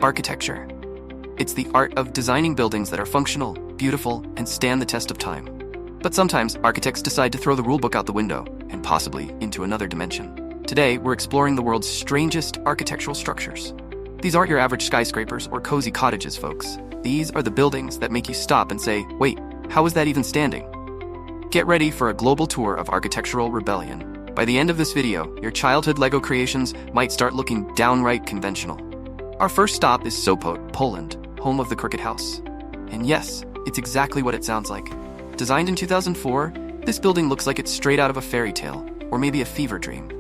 Architecture. It's the art of designing buildings that are functional, beautiful, and stand the test of time. But sometimes architects decide to throw the rulebook out the window, and possibly into another dimension. Today, we're exploring the world's strangest architectural structures. These aren't your average skyscrapers or cozy cottages, folks. These are the buildings that make you stop and say, wait, how is that even standing? Get ready for a global tour of architectural rebellion. By the end of this video, your childhood Lego creations might start looking downright conventional. Our first stop is Sopot, Poland, home of the Cricket House. And yes, it's exactly what it sounds like. Designed in 2004, this building looks like it's straight out of a fairy tale, or maybe a fever dream.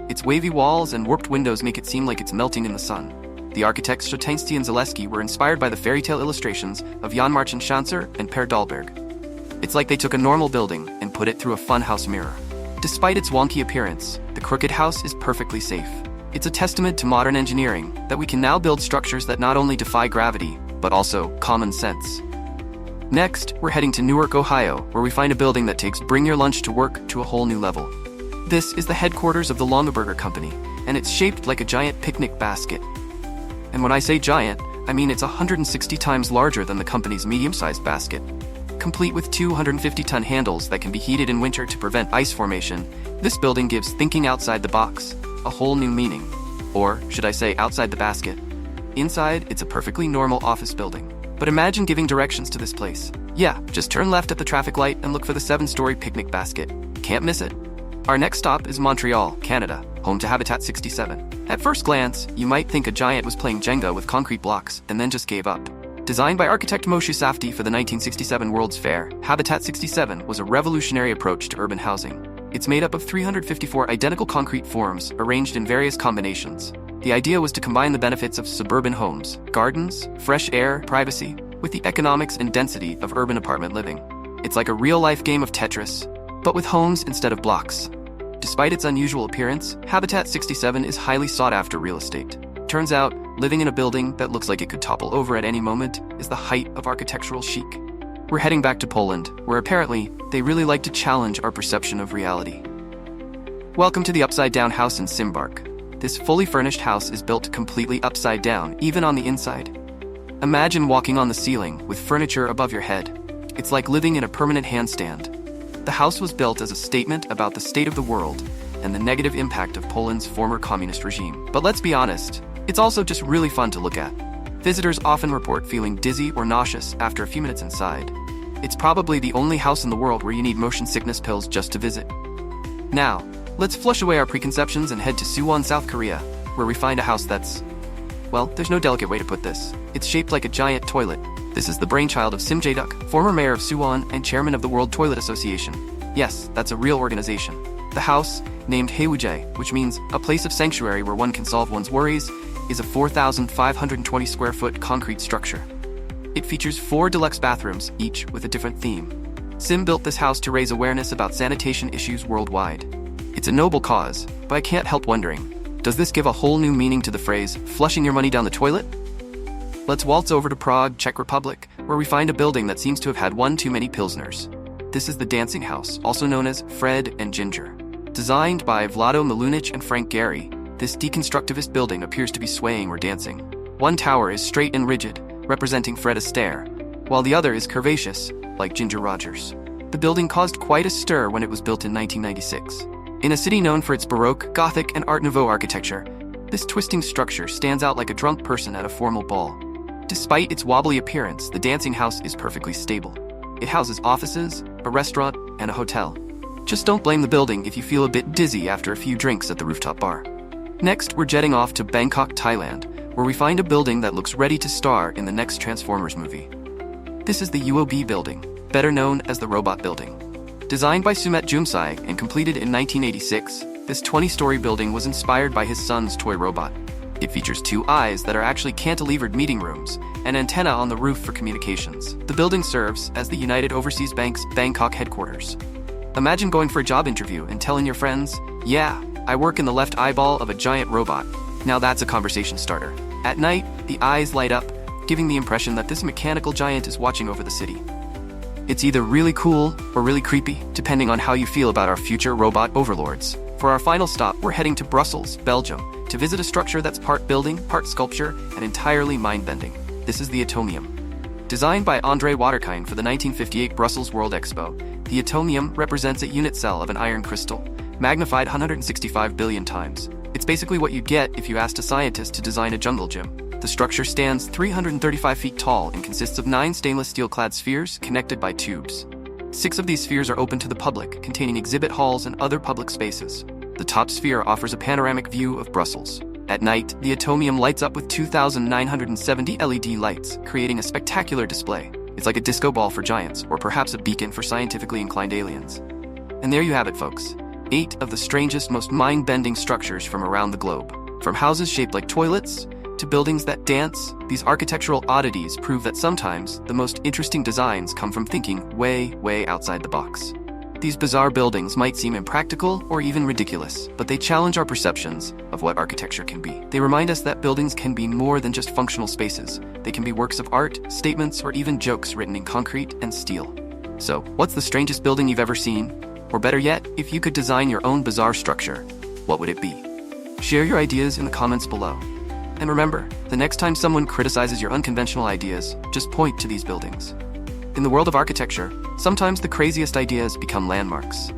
Its wavy walls and warped windows make it seem like it's melting in the sun. The architects Szczeciński and Zaleski were inspired by the fairy tale illustrations of Jan Marcin Schanzer and Per Dahlberg. It's like they took a normal building and put it through a funhouse mirror. Despite its wonky appearance, the Cricket House is perfectly safe. It's a testament to modern engineering that we can now build structures that not only defy gravity, but also common sense. Next, we're heading to Newark, Ohio, where we find a building that takes bring your lunch to work to a whole new level. This is the headquarters of the Longaberger Company, and it's shaped like a giant picnic basket. And when I say giant, I mean it's 160 times larger than the company's medium-sized basket. Complete with 250-ton handles that can be heated in winter to prevent ice formation, this building gives thinking outside the box a whole new meaning. Or, should I say, outside the basket. Inside, it's a perfectly normal office building. But imagine giving directions to this place. Yeah, just turn left at the traffic light and look for the 7-story picnic basket. Can't miss it. Our next stop is Montreal, Canada, home to Habitat 67. At first glance, you might think a giant was playing Jenga with concrete blocks and then just gave up. Designed by architect Moshe Safdie for the 1967 World's Fair, Habitat 67 was a revolutionary approach to urban housing. It's made up of 354 identical concrete forms arranged in various combinations. The idea was to combine the benefits of suburban homes, gardens, fresh air, privacy, with the economics and density of urban apartment living. It's like a real-life game of Tetris, but with homes instead of blocks. Despite its unusual appearance, Habitat 67 is highly sought-after real estate. Turns out, living in a building that looks like it could topple over at any moment is the height of architectural chic. We're heading back to Poland, where apparently they really like to challenge our perception of reality. Welcome to the upside-down house in Simbark. This fully furnished house is built completely upside down, even on the inside. Imagine walking on the ceiling with furniture above your head. It's like living in a permanent handstand. The house was built as a statement about the state of the world and the negative impact of Poland's former communist regime. But let's be honest, it's also just really fun to look at. Visitors often report feeling dizzy or nauseous after a few minutes inside. It's probably the only house in the world where you need motion sickness pills just to visit. Now, let's flush away our preconceptions and head to Suwon, South Korea, where we find a house that's... well, there's no delicate way to put this. It's shaped like a giant toilet. This is the brainchild of Sim Jae-duk, former mayor of Suwon and chairman of the World Toilet Association. Yes, that's a real organization. The house, named Haewuje, which means a place of sanctuary where one can solve one's worries, is a 4,520 square foot concrete structure. It features 4 deluxe bathrooms, each with a different theme. Sim built this house to raise awareness about sanitation issues worldwide. It's a noble cause, but I can't help wondering, does this give a whole new meaning to the phrase, flushing your money down the toilet? Let's waltz over to Prague, Czech Republic, where we find a building that seems to have had one too many Pilsners. This is the Dancing House, also known as Fred and Ginger. Designed by Vlado Milunic and Frank Gehry, this deconstructivist building appears to be swaying or dancing. One tower is straight and rigid, representing Fred Astaire, while the other is curvaceous, like Ginger Rogers. The building caused quite a stir when it was built in 1996. In a city known for its Baroque, Gothic, and Art Nouveau architecture, this twisting structure stands out like a drunk person at a formal ball. Despite its wobbly appearance, the Dancing House is perfectly stable. It houses offices, a restaurant, and a hotel. Just don't blame the building if you feel a bit dizzy after a few drinks at the rooftop bar. Next, we're jetting off to Bangkok, Thailand, where we find a building that looks ready to star in the next Transformers movie. This is the UOB building, better known as the Robot Building. Designed by Sumet Jumsai and completed in 1986, this 20-story building was inspired by his son's toy robot. It features 2 eyes that are actually cantilevered meeting rooms, and antenna on the roof for communications. The building serves as the United Overseas Bank's Bangkok headquarters. Imagine going for a job interview and telling your friends, yeah, I work in the left eyeball of a giant robot. Now that's a conversation starter. At night, the eyes light up, giving the impression that this mechanical giant is watching over the city. It's either really cool or really creepy, depending on how you feel about our future robot overlords. For our final stop, we're heading to Brussels, Belgium, to visit a structure that's part building, part sculpture, and entirely mind-bending. This is the Atomium. Designed by André Waterkine for the 1958 Brussels World Expo, the Atomium represents a unit cell of an iron crystal, magnified 165 billion times. It's basically what you'd get if you asked a scientist to design a jungle gym. The structure stands 335 feet tall and consists of 9 stainless steel-clad spheres connected by tubes. 6 of these spheres are open to the public, containing exhibit halls and other public spaces. The top sphere offers a panoramic view of Brussels. At night, the Atomium lights up with 2,970 LED lights, creating a spectacular display. It's like a disco ball for giants, or perhaps a beacon for scientifically inclined aliens. And there you have it, folks. 8 of the strangest, most mind-bending structures from around the globe. From houses shaped like toilets, to buildings that dance, these architectural oddities prove that sometimes the most interesting designs come from thinking way, way outside the box. These bizarre buildings might seem impractical or even ridiculous, but they challenge our perceptions of what architecture can be. They remind us that buildings can be more than just functional spaces. They can be works of art, statements, or even jokes written in concrete and steel. So, what's the strangest building you've ever seen? Or better yet, if you could design your own bizarre structure, what would it be? Share your ideas in the comments below. And remember, the next time someone criticizes your unconventional ideas, just point to these buildings. In the world of architecture, sometimes the craziest ideas become landmarks.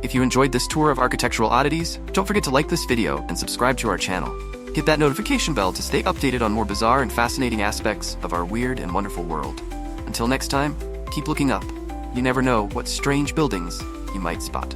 If you enjoyed this tour of Architectural Oddities, don't forget to like this video and subscribe to our channel. Hit that notification bell to stay updated on more bizarre and fascinating aspects of our weird and wonderful world. Until next time, keep looking up. You never know what strange buildings you might spot.